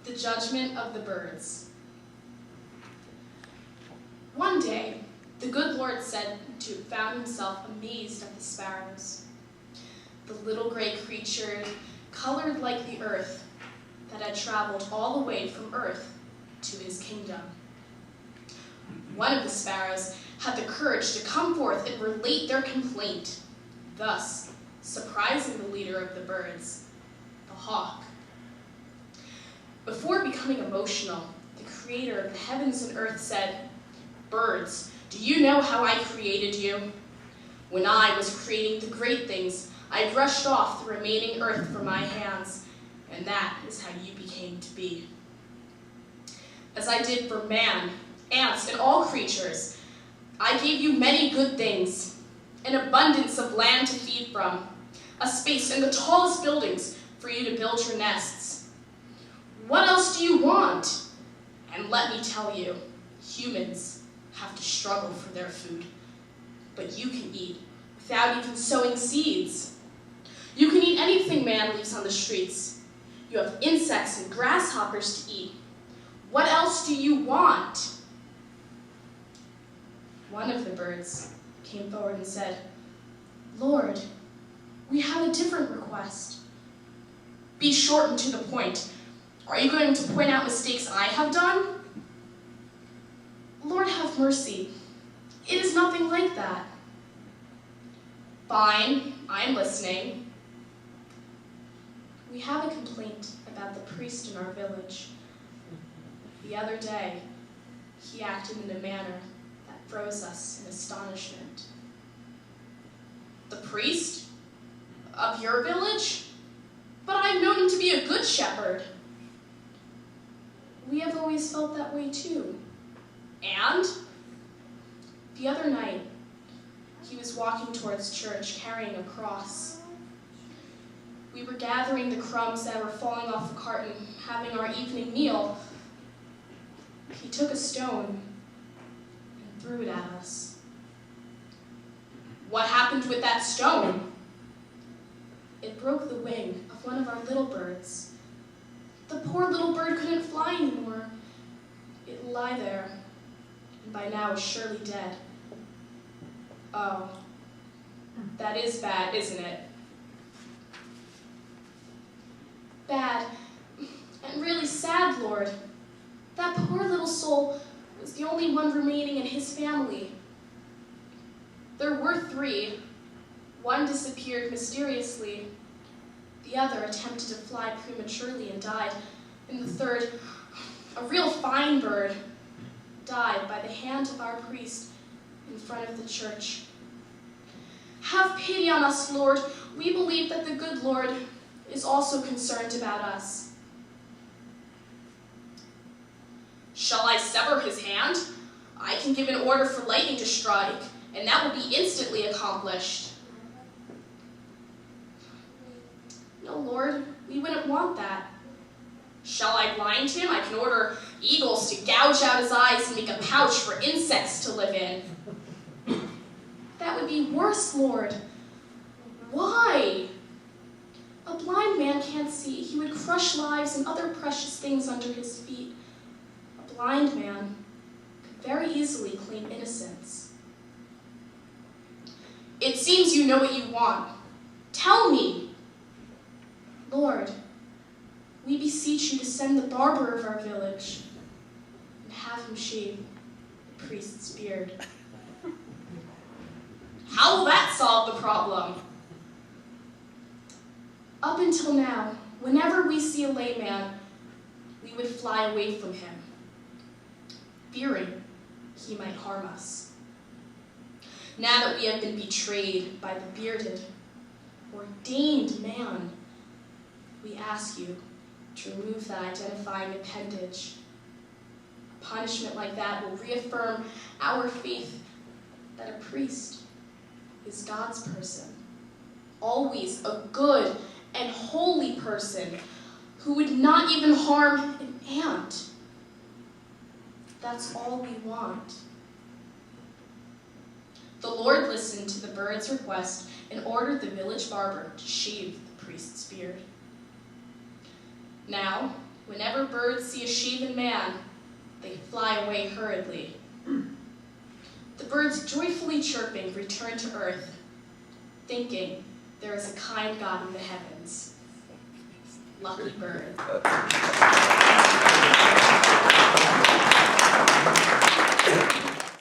The judgment of the birds. One day, the good Lord found himself amazed at the sparrows, the little gray creature colored like the earth that had traveled all the way from earth to his kingdom. One of the sparrows had the courage to come forth and relate their complaint, thus surprising the leader of the birds, the hawk. Before becoming emotional, the creator of the heavens and earth said, "Birds, do you know how I created you? When I was creating the great things, I brushed off the remaining earth from my hands, and that is how you became to be. As I did for man, ants, and all creatures, I gave you many good things, an abundance of land to feed from, a space in the tallest buildings for you to build your nests. What else do you want? And let me tell you, humans have to struggle for their food, but you can eat without even sowing seeds. You can eat anything man leaves on the streets. You have insects and grasshoppers to eat. What else do you want?" One of the birds came forward and said, "Lord, we have a different request." "Be short and to the point. Are you going to point out mistakes I have done?" "Lord, have mercy. It is nothing like that." "Fine, I'm listening." "We have a complaint about the priest in our village. The other day, he acted in a manner that froze us in astonishment." "The priest? Of your village? But I've known him to be a good shepherd." "We have always felt that way too." "And?" "The other night, he was walking towards church carrying a cross. We were gathering the crumbs that were falling off the carton, having our evening meal. He took a stone and threw it at us." "What happened with that stone?" "It broke the wing of one of our little birds. The poor little bird couldn't fly anymore. It lay there, and by now is surely dead." "Oh, that is bad, isn't it?" "Bad, and really sad, Lord. That poor little soul was the only one remaining in his family. There were 3. One disappeared mysteriously. The other attempted to fly prematurely and died. And the third, a real fine bird, died by the hand of our priest in front of the church. Have pity on us, Lord. We believe that the good Lord is also concerned about us." "Shall I sever his hand? I can give an order for lightning to strike, and that will be instantly accomplished." "No, Lord, we wouldn't want that." "Shall I blind him? I can order eagles to gouge out his eyes and make a pouch for insects to live in." "That would be worse, Lord." "Why?" "A blind man can't see. He would crush lives and other precious things under his feet. A blind man could very easily claim innocence." "It seems you know what you want. Tell me." "Lord, we beseech you to send the barber of our village and have him shave the priest's beard." "How will that solve the problem?" "Up until now, whenever we see a layman, we would fly away from him, fearing he might harm us. Now that we have been betrayed by the bearded, ordained man, we ask you to remove that identifying appendage. A punishment like that will reaffirm our faith that a priest is God's person, always a good and holy person who would not even harm an ant. That's all we want." The Lord listened to the bird's request and ordered the village barber to shave the priest's beard. Now, Whenever birds see a shaven man, they fly away hurriedly. The birds, joyfully chirping, return to earth, thinking there is a kind God in the heavens. Lucky bird.